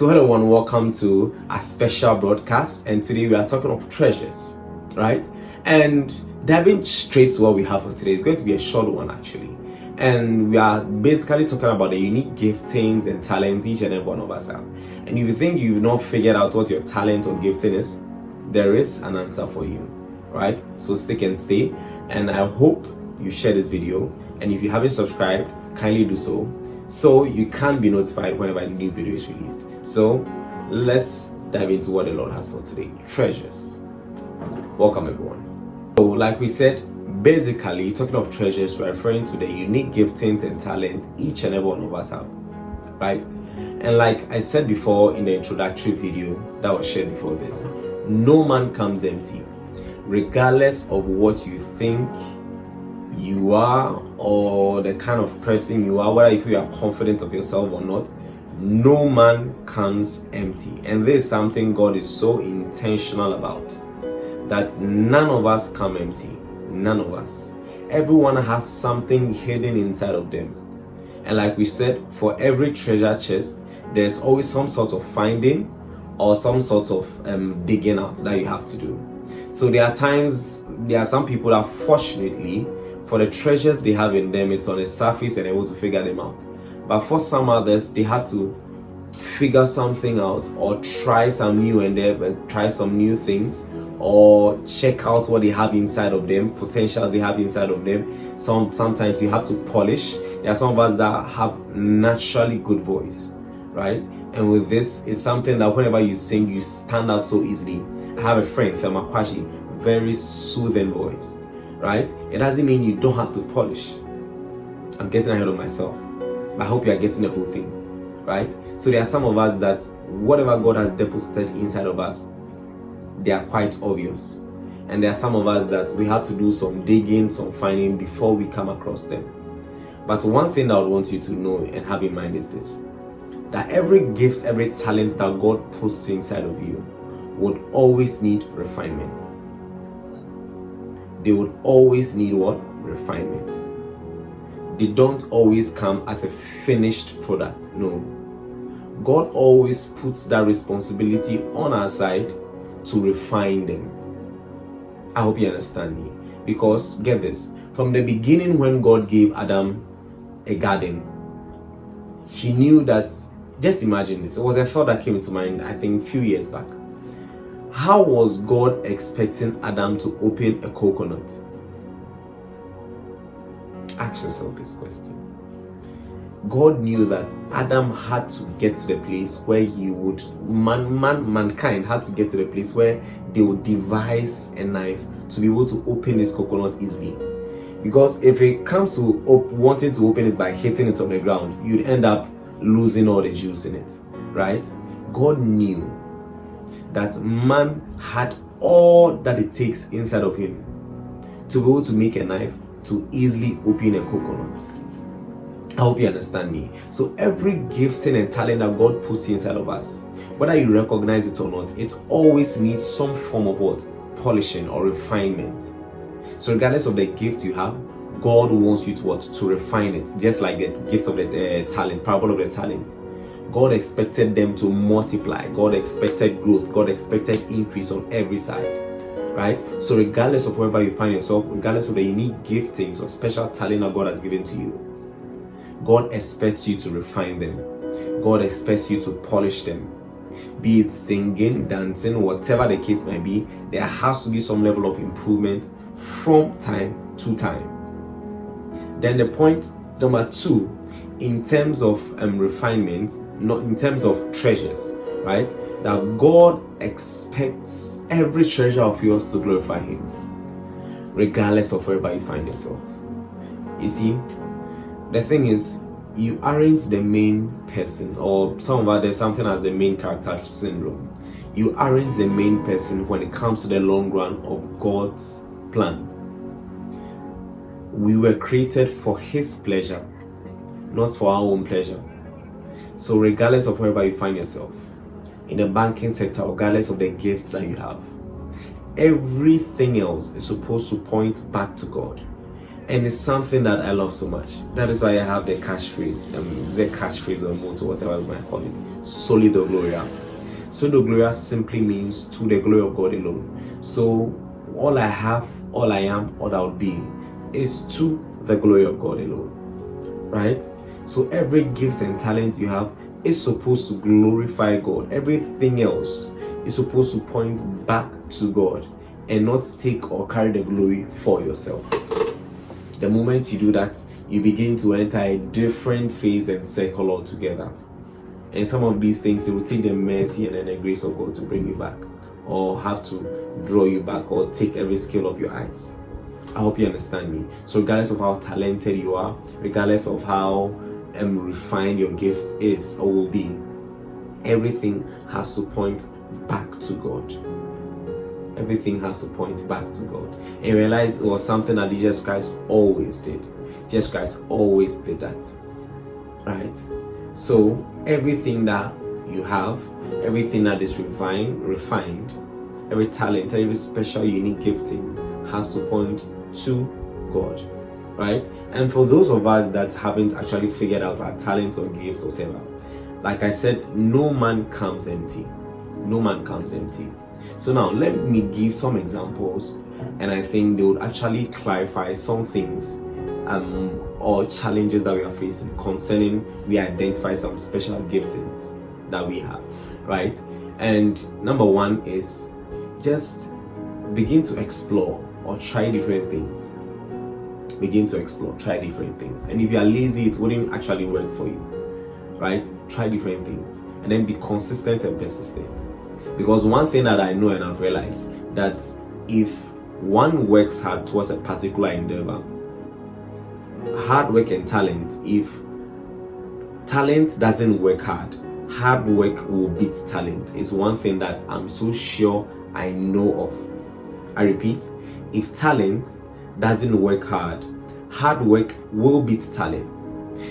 So hello everyone, welcome to a special broadcast, and today we are talking of treasures, right? And diving straight to what we have for today is going to be a short one actually, and we are basically talking about the unique giftings and talents each and every one of us have. And if you think you've not figured out what your talent or gifting is, there is an answer for you, right? So stick and stay, and I hope you share this video, and if you haven't subscribed, kindly do so you can be notified whenever a new video is released. So let's dive into what the Lord has for today. Treasures. Welcome everyone. So like we said, basically talking of treasures, we're referring to the unique giftings and talents each and every one of us have, right? And like I said before in the introductory video that was shared before this, no man comes empty. Regardless of what you think you are or the kind of person you are, whether if you are confident of yourself or not, no man comes empty. And this is something God is so intentional about, that none of us come empty. None of us. Everyone has something hidden inside of them. And like we said, for every treasure chest, there's always some sort of finding or some sort of digging out that you have to do. So there are some people that fortunately, for the treasures they have in them, it's on the surface and able to figure them out. But for some others, they have to figure something out or try some new endeavor, try some new things, or check out what they have inside of them, potentials they have inside of them. Sometimes you have to polish. There are some of us that have naturally good voice, right? And with this, it's something that whenever you sing, you stand out so easily. I have a friend, Thelma Kwashi, very soothing voice, right? It doesn't mean you don't have to polish. I'm getting ahead of myself, but I hope you are getting the whole thing, right? So there are some of us that whatever God has deposited inside of us, they are quite obvious. And there are some of us that we have to do some digging, some finding before we come across them. But one thing that I would want you to know and have in mind is this, that every gift, every talent that God puts inside of you would always need refinement. They would always need what? Refinement. They don't always come as a finished product. No. God always puts that responsibility on our side to refine them. I hope you understand me. Because get this, from the beginning when God gave Adam a garden, he knew that, just imagine this, it was a thought that came into mind I think a few years back. How was God expecting Adam to open a coconut? Ask yourself this question. God knew that Adam had to get to the place where he would, mankind had to get to the place where they would devise a knife to be able to open this coconut easily. Because if it comes to wanting to open it by hitting it on the ground, you'd end up losing all the juice in it, right? God knew that man had all that it takes inside of him to be able to make a knife to easily open a coconut. I hope you understand me. So every gifting and talent that God puts inside of us, whether you recognize it or not, it always needs some form of what? Polishing or refinement. So regardless of the gift you have, God wants you to what? To refine it. Just like the gift of the talent, parable of the talent. God expected them to multiply. God expected growth. God expected increase on every side, right? So regardless of wherever you find yourself, regardless of the unique giftings or special talent that God has given to you, God expects you to refine them. God expects you to polish them. Be it singing, dancing, whatever the case may be, there has to be some level of improvement from time to time. Then the point number 2, in terms of refinement, not in terms of treasures, right? That God expects every treasure of yours to glorify Him, regardless of wherever you find yourself. You see, the thing is, you aren't the main person, or some of us, there's something as the main character syndrome. You aren't the main person when it comes to the long run of God's plan. We were created for His pleasure, not for our own pleasure. So regardless of wherever you find yourself, in the banking sector, regardless of the gifts that you have, everything else is supposed to point back to God. And it's something that I love so much. That is why I have the catchphrase, or motto, whatever we might call it, Soli Deo Gloria. Soli Deo Gloria simply means to the glory of God alone. So all I have, all I am, all I will be is to the glory of God alone, right? So every gift and talent you have is supposed to glorify God. Everything else is supposed to point back to God and not take or carry the glory for yourself. The moment you do that, you begin to enter a different phase and circle altogether. And some of these things, it will take the mercy and then the grace of God to bring you back, or have to draw you back, or take every skill of your eyes. I hope you understand me. So regardless of how talented you are, regardless of how refined your gift is or will be, everything has to point back to God. Everything has to point back to God. And realize it was something that Jesus Christ always did. Jesus Christ always did that. Right? So everything that you have, everything that is refined, every talent, every special, unique gifting has to point to God. Right? And for those of us that haven't actually figured out our talent or gift, whatever, like I said, no man comes empty. No man comes empty. So now let me give some examples, and I think they would actually clarify some things or challenges that we are facing concerning we identify some special giftings that we have, right? And number one is just begin to explore or try different things. Begin to explore, try different things. And if you are lazy, it wouldn't actually work for you, right? Try different things and then be consistent and persistent. Because one thing that I know and I've realized, that if one works hard towards a particular endeavor, hard work and talent, if talent doesn't work hard work will beat talent. It's one thing that I'm so sure I know of. I repeat, if talent doesn't work hard work will beat talent.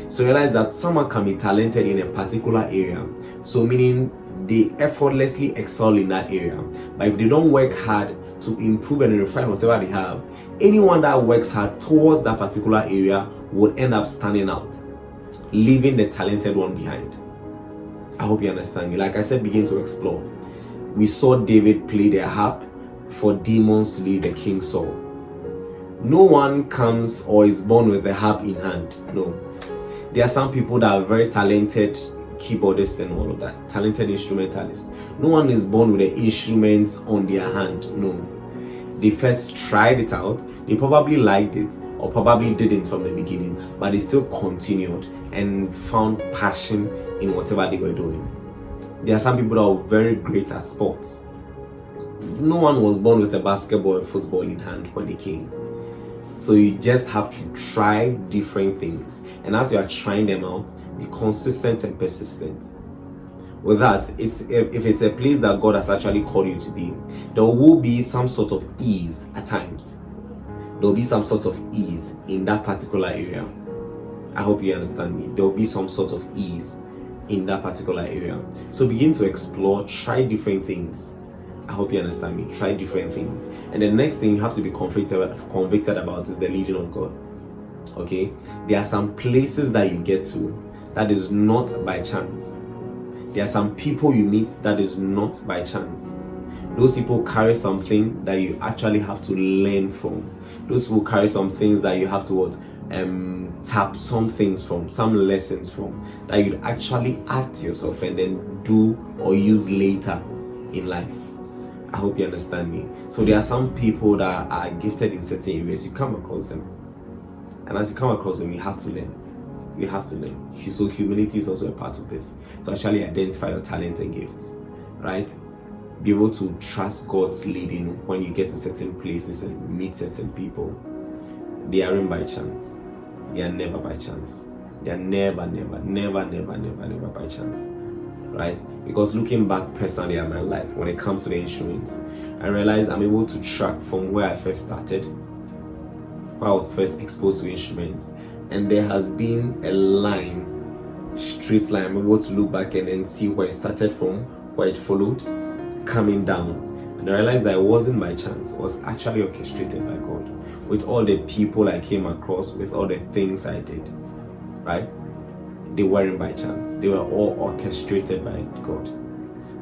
So realize that someone can be talented in a particular area, so meaning they effortlessly excel in that area. But if they don't work hard to improve and refine whatever they have, anyone that works hard towards that particular area will end up standing out, leaving the talented one behind. I hope you understand me. Like I said, begin to explore. We saw David play the harp for demons to leave the king Saul. No one comes or is born with the harp in hand. No. There are some people that are very talented keyboardists and all of that, talented instrumentalists. No one is born with the instruments on their hand. No. They first tried it out. They probably liked it or probably didn't from the beginning, but they still continued and found passion in whatever they were doing. There are some people that are very great at sports. No one was born with a basketball or football in hand when they came. So you just have to try different things. And as you are trying them out, be consistent and persistent. With that, if it's a place that God has actually called you to be, there will be some sort of ease at times. There will be some sort of ease in that particular area. I hope you understand me. There will be some sort of ease in that particular area. So begin to explore, try different things. I hope you understand me. Try different things. And the next thing you have to be convicted about is the leading of God. Okay? There are some places that you get to that is not by chance. There are some people you meet that is not by chance. Those people carry something that you actually have to learn from. Those people carry some things that you have to tap some things from, some lessons from, that you'd actually add to yourself and then do or use later in life. I hope you understand me. So there are some people that are gifted in certain areas. You come across them, and as you come across them, you have to learn. You have to learn. So humility is also a part of this. To actually identify your talents and gifts, right? Be able to trust God's leading when you get to certain places and meet certain people. They aren't by chance. They are never by chance. They are never by chance. Right? Because looking back personally at my life, when it comes to the instruments, I realize I'm able to track from where I first started, where I was first exposed to instruments, and there has been a line, straight line. I'm able to look back and then see where it started from, where it followed, coming down. And I realized that it wasn't by chance, it was actually orchestrated by God. With all the people I came across, with all the things I did, right? They weren't by chance. They were all orchestrated by God.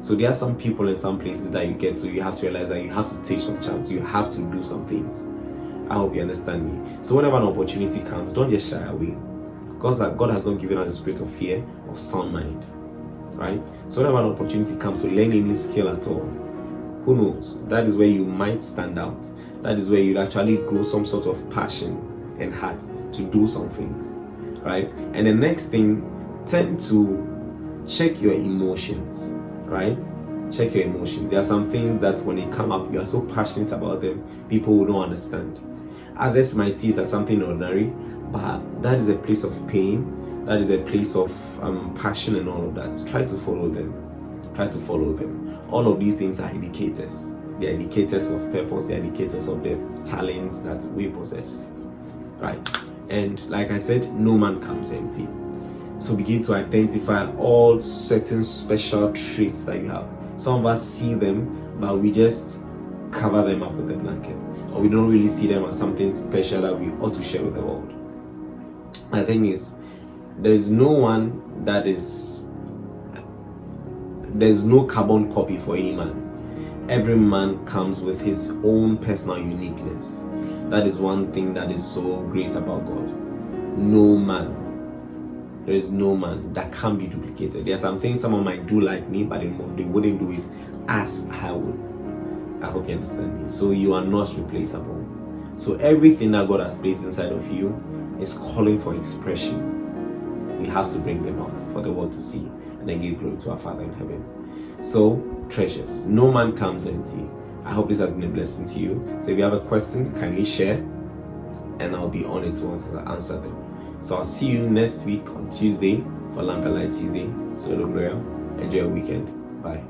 So there are some people in some places that you get to, you have to realize that you have to take some chance. You have to do some things. I hope you understand me. So whenever an opportunity comes, don't just shy away. Because God has not given us a spirit of fear, of sound mind. Right? So whenever an opportunity comes to learn any skill at all, who knows? That is where you might stand out. That is where you'd actually grow some sort of passion and heart to do some things. Right? And the next thing, tend to check your emotions. Right? Check your emotion. There are some things that when they come up, you are so passionate about them, people will not understand. Others might see it as something ordinary, but that is a place of pain. That is a place of passion and all of that. Try to follow them. Try to follow them. All of these things are indicators. They are indicators of purpose. They are indicators of the talents that we possess. Right? And like I said, no man comes empty. So begin to identify all certain special traits that you have. Some of us see them, but we just cover them up with a blanket, or we don't really see them as something special that we ought to share with the world. My thing is, there's no carbon copy for any man. Every man comes with his own personal uniqueness. That is one thing that is so great about God. There is no man that can be duplicated. There are some things someone might do like me, but they wouldn't do it as I would. I hope you understand me. So you are not replaceable. So everything that God has placed inside of you is calling for expression. We have to bring them out for the world to see and then give glory to our Father in heaven. So, treasures. No man comes empty. I hope this has been a blessing to you. So if you have a question, kindly share and I'll be on it to answer them. So I'll see you next week on Tuesday for Lamp and Light Tuesday. So, Gloria, enjoy your weekend. Bye.